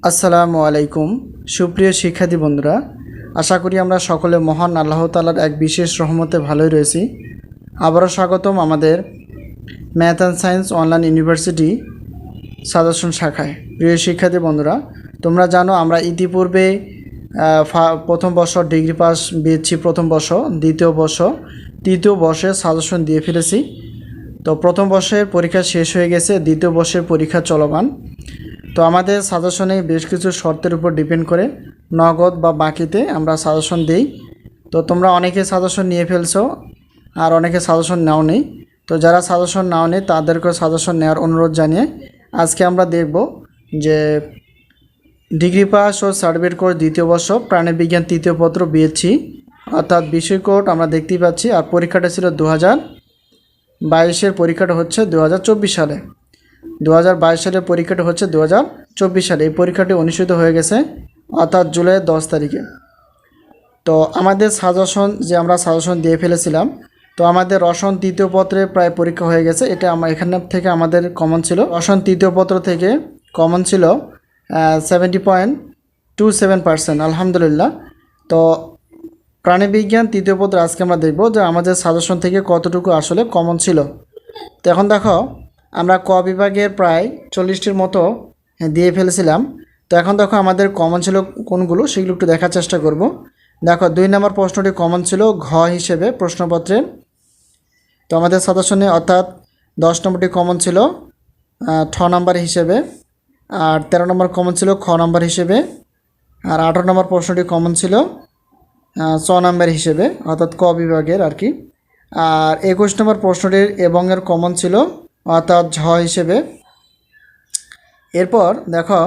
আসসালামু আলাইকুম সুপ্রিয় শিক্ষার্থী বন্ধুরা, আশা করি আমরা সকলে মহান আল্লাহ তাআলার এক বিশেষ রহমতে ভালোই রয়েছি। আবারও স্বাগতম আমাদের math and science online university suggestion শাখায়। প্রিয় শিক্ষার্থী বন্ধুরা, তোমরা জানো আমরা ইতিপূর্বে প্রথম বর্ষ ডিগ্রি পাস বিএসসি প্রথম বর্ষ, দ্বিতীয় বর্ষ, তৃতীয় বর্ষে সাজেশন দিয়ে ফেলেছি। তো প্রথম বর্ষের পরীক্ষা শেষ হয়ে গেছে, দ্বিতীয় বর্ষের পরীক্ষা চলমান। তো আমাদের সাজেশনে বেশ কিছু শর্তের উপর ডিপেন্ড করে নগদ বা বাকিতে আমরা সাজেশন দিই। তো তোমরা অনেকে সাজেশন নিয়ে ফেলছো আর অনেকে সাজেশন নাও নেই। তো যারা সাজেশন নাও নেই তাদেরকে সাজেশন নেওয়ার অনুরোধ জানিয়ে আজকে আমরা দেখব যে ডিগ্রি পাস ও সার্টিফিকেট কোর্স দ্বিতীয় বর্ষ প্রাণীবিজ্ঞান তৃতীয় পত্র বিএসসি অর্থাৎ বিষয় কোড আমরা দেখতেই পাচ্ছি। আর পরীক্ষাটা ছিল 2022-এর পরীক্ষাটা হচ্ছে 2024 সালে। 2022 সালের পরীক্ষাটা হচ্ছে 2024 সালে। এই পরীক্ষাটি অনুষ্ঠিত হয়ে গেছে অর্থাৎ জুলাই 10 তারিখে। তো আমাদের সাজেশন যে আমরা সাজেশন দিয়ে ফেলেছিলাম, তো আমাদের রসায়ন তৃতীয় পত্রে প্রায় পরীক্ষা হয়ে গেছে। এটা আমার এখানে থেকে আমাদের কমন ছিল, রসায়ন তৃতীয় পত্র থেকে কমন ছিল 70.27%, আলহামদুলিল্লাহ। তো প্রাণীবিজ্ঞান তৃতীয় পত্র আজকে আমরা দেখব যে আমাদের সাজেশন থেকে কতটুকু আসলে কমন ছিল। তো এখন দেখো আমরা ক বিভাগের প্রায় 40টির মতো দিয়ে ফেলেছিলাম। তো এখন দেখো আমাদের কমন ছিল কোনগুলো সেগুলো একটু দেখার চেষ্টা করব। দেখো 2 নম্বর প্রশ্নটি কমন ছিল ঘ হিসেবে প্রশ্নপত্রে। তো আমাদের সাজেশনে অর্থাৎ 10 নম্বরটি কমন ছিল ঠ নম্বর হিসেবে, আর 13 নম্বর কমন ছিল খ নম্বর হিসেবে, আর 18 নম্বর প্রশ্নটি কমন ছিল চ নম্বর হিসেবে অর্থাৎ ক বিভাগের আর কি। আর 21 নম্বর প্রশ্নটির এবং এর কমন ছিল অর্থাৎ ঝ হিসেবে। এরপর দেখো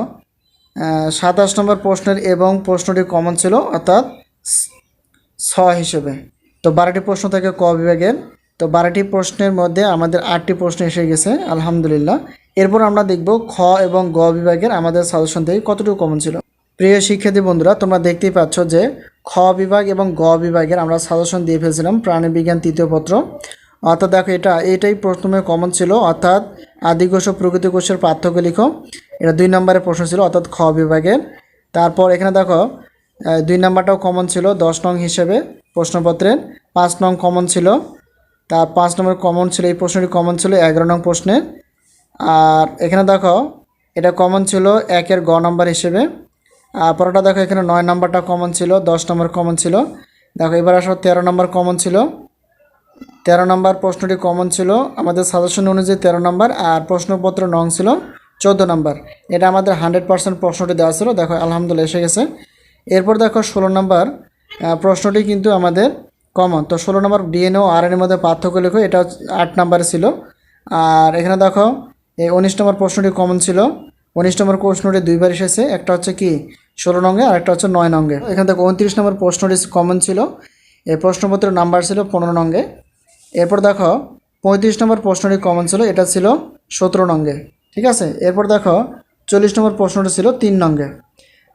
27 নম্বর প্রশ্নের এবং প্রশ্নটি কমন ছিল অর্থাৎ ছ হিসেবে। তো 12টি প্রশ্ন থেকে ক বিভাগের। তো 12টি প্রশ্নের মধ্যে আমাদের 8টি প্রশ্ন এসে গেছে, আলহামদুলিল্লাহ। এরপর আমরা দেখব খ এবং গ বিভাগের আমাদের সাজেশন থেকে কতটুকু কমন ছিল। প্রিয় শিক্ষার্থী বন্ধুরা, তোমরা দেখতেই পাচ্ছ যে খ বিভাগ এবং গ বিভাগের আমরা সাজেশন দিয়ে ফেলছিলাম প্রাণীবিজ্ঞান তৃতীয় পত্র। অর্থাৎ দেখো এটাই প্রথমে কমন ছিল অর্থাৎ আদিকোষ ও প্রকৃতি কোষের পার্থক্য লিখো। এটা 2 নম্বরের প্রশ্ন ছিল অর্থাৎ খ বিভাগের। তারপর এখানে দেখো 2 নম্বরটাও কমন ছিল 10 নং হিসেবে প্রশ্নপত্রের। 5 নং কমন ছিল, তার 5 নম্বর কমন ছিল, এই প্রশ্নটি কমন ছিল 11 নং প্রশ্নে। আর এখানে দেখো এটা কমন ছিল 1-এর গ নম্বর হিসেবে। আর পরটা দেখো এখানে 9 নম্বরটা কমন ছিল, 10 নম্বর কমন ছিল। দেখো এবার আসো 13 নম্বর কমন ছিল। 13 নম্বর প্রশ্নটি কমন ছিল আমাদের সাজেশন অনুযায়ী 13 নম্বর, আর প্রশ্নপত্র নং ছিল 14 নম্বর। এটা আমাদের 100% প্রশ্নটি দেওয়া ছিল, দেখো আলহামদুলিল্লাহ এসে গেছে। এরপর দেখো 16 নম্বর প্রশ্নটি কিন্তু আমাদের কমন। তো 16 নম্বর ডিএনএ ও আরএনএর মধ্যে পার্থক্য লেখো, এটা 8 নম্বরে ছিল। আর এখানে দেখো এই 19 নম্বর প্রশ্নটি কমন ছিল। 19 নম্বর প্রশ্নটি দুইবার এসেছে, একটা হচ্ছে কি 16 নঙ্গে আর একটা হচ্ছে 9 নঙ্গে। এখানে দেখো 29 নম্বর প্রশ্নটি কমন ছিল, এই প্রশ্নপত্রের নাম্বার ছিল 15 নঙ্গে। এরপর দেখো 35 নম্বর প্রশ্নটি কমন ছিল, এটা ছিল 17 নঙ্গে, ঠিক আছে। এরপর দেখো 40 নম্বর প্রশ্নটি ছিল 3 নঙ্গে।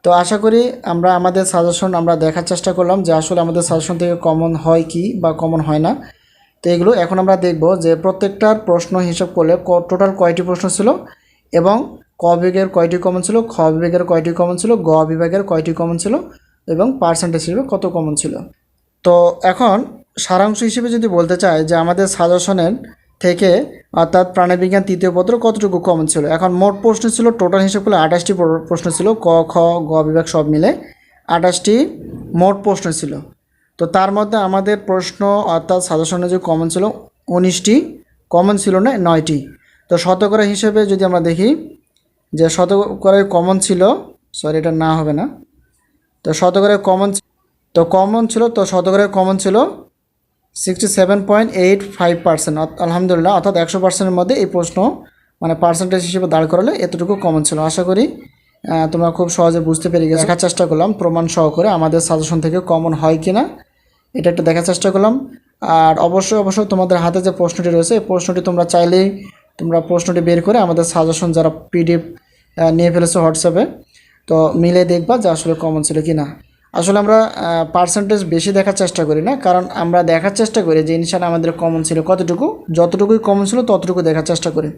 তো আশা করি আমরা আমাদের সাজেশন আমরা দেখার চেষ্টা করলাম যে আসলে আমাদের সাজেশন থেকে কমন হয় কি বা কমন হয় না। তো এগুলো এখন আমরা দেখব যে প্রত্যেকটার প্রশ্ন হিসাব করলে টোটাল কয়টি প্রশ্ন ছিল এবং ক বিভাগের কয়টি কমন ছিল, খ বিভাগের কয়টি কমন ছিল, গ বিভাগের কয়টি কমন ছিল এবং পার্সেন্টেজ হিসেবে কত কমন ছিল। তো এখন সারাংশ হিসেবে যদি বলতে চাই যে আমাদের সাজেশনের থেকে অর্থাৎ প্রাণীবিজ্ঞান তৃতীয় পত্র কতটুকু কমন ছিল। এখন মোট প্রশ্ন ছিল টোটাল হিসেব করলে 28টি প্রশ্ন ছিল, ক খ গ বিভাগ সব মিলে 28টি মোট প্রশ্ন ছিল। তো তার মধ্যে আমাদের প্রশ্ন অর্থাৎ সাজেশনে যে কমন ছিল 19টি, কমন ছিল না 9টি। তো শতকরা হিসেবে যদি আমরা দেখি যে শতকরায় কমন ছিল, সরি এটা না হবে না, তো শতকরায় কমন ছিল, তো শতকরায় কমন ছিল 67.85%, আলহামদুলিল্লাহ। অর্থাৎ 100%-এর মধ্যে এই প্রশ্ন মানে পার্সেন্টেজ হিসেবে দাঁড় করালে এতটুকু কমন ছিল। আশা করি তোমরা খুব সহজে বুঝতে পেরে গেছো। দেখার চেষ্টা করলাম প্রমাণ সহকারে আমাদের সাজেশন থেকে কমন হয় কি না, এটা একটু দেখার চেষ্টা করলাম। আর অবশ্যই তোমাদের হাতে যে প্রশ্নটি রয়েছে এই প্রশ্নটি তোমরা চাইলেই তোমরা প্রশ্নটি বের করে আমাদের সাজেশন যারা পিডিএফ নিয়ে ফেলেছো হোয়াটসঅ্যাপে, তো মিলে দেখবা যে আসলে কমন ছিল কি না। আসলে আমরা পার্সেন্টেজ বেশি দেখার চেষ্টা করি না, কারণ আমরা দেখার চেষ্টা করি যে ইনশাআল্লাহ আমাদের কমন ছিল কতটুকু, যতটুকুই কমন ছিল ততটুকু দেখার চেষ্টা করি।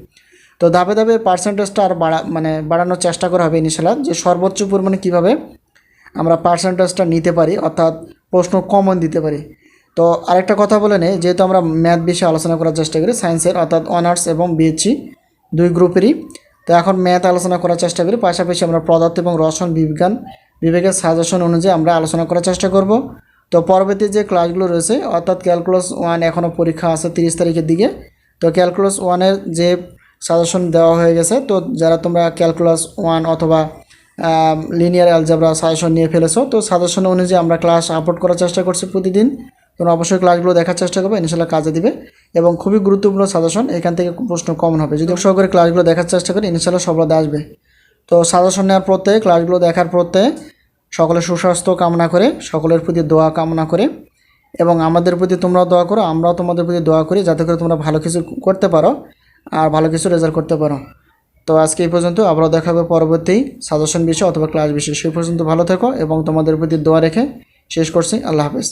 তো ধাপে ধাপে পার্সেন্টেজটা আর বাড়ানোর চেষ্টা করা হবে ইনশাআল্লাহ, যে সর্বোচ্চ পরিমাণে কীভাবে আমরা পার্সেন্টেজটা নিতে পারি, অর্থাৎ প্রশ্ন কমন দিতে পারি। তো আরেকটা কথা বলে নেই, যেহেতু আমরা ম্যাথ বিষয়ে আলোচনা করার চেষ্টা করি সায়েন্সের, অর্থাৎ অনার্স এবং বিএসসি দুই গ্রুপেরই, তো এখন ম্যাথ আলোচনা করার চেষ্টা করি, পাশাপাশি আমরা পদার্থ এবং রসায়ন বিজ্ঞান বিভাগের সাজেশন অনুযায়ী আমরা আলোচনা করার চেষ্টা করব। তো পরবর্তী যে ক্লাসগুলো রয়েছে, অর্থাৎ ক্যালকুলাস 1 এখনও পরীক্ষা আছে 30 তারিখের দিকে। তো ক্যালকুলাস 1-এর যে সাজেশন দেওয়া হয়ে গেছে, তো যারা তোমরা ক্যালকুলাস 1 অথবা লিনিয়ার অ্যালজেব্রা সাজেশন নিয়ে ফেলেছো, তো সাজেশন অনুযায়ী আমরা ক্লাস আপলোড করার চেষ্টা করছি প্রতিদিন। তোমরা অবশ্যই ক্লাসগুলো দেখার চেষ্টা করবে, ইনশাআল্লাহ কাজে দিবে এবং খুবই গুরুত্বপূর্ণ সাজেশন, এখান থেকে প্রশ্ন কমন হবে। যদি সহকারে ক্লাসগুলো দেখার চেষ্টা করি, ইনশাআল্লাহ সফলতা আসবে। তো সাজেশন নেওয়ার প্রত্যয়ে, ক্লাসগুলো দেখার প্রত্যয়ে সকলের সুস্বাস্থ্য কামনা করে, সকলের প্রতি দোয়া কামনা করে এবং আমাদের প্রতি তোমরাও দোয়া করো, আমরাও তোমাদের প্রতি দোয়া করি, যাতে করে তোমরা ভালো কিছু করতে পারো আর ভালো কিছু রেজাল্ট করতে পারো। তো আজকে এই পর্যন্ত, আবারও দেখা হবে পরবর্তী সাজেশন বিষয় অথবা ক্লাস বিষয়। সেই পর্যন্ত ভালো থেকো এবং তোমাদের প্রতি দোয়া রেখে শেষ করছি। আল্লাহ হাফেজ।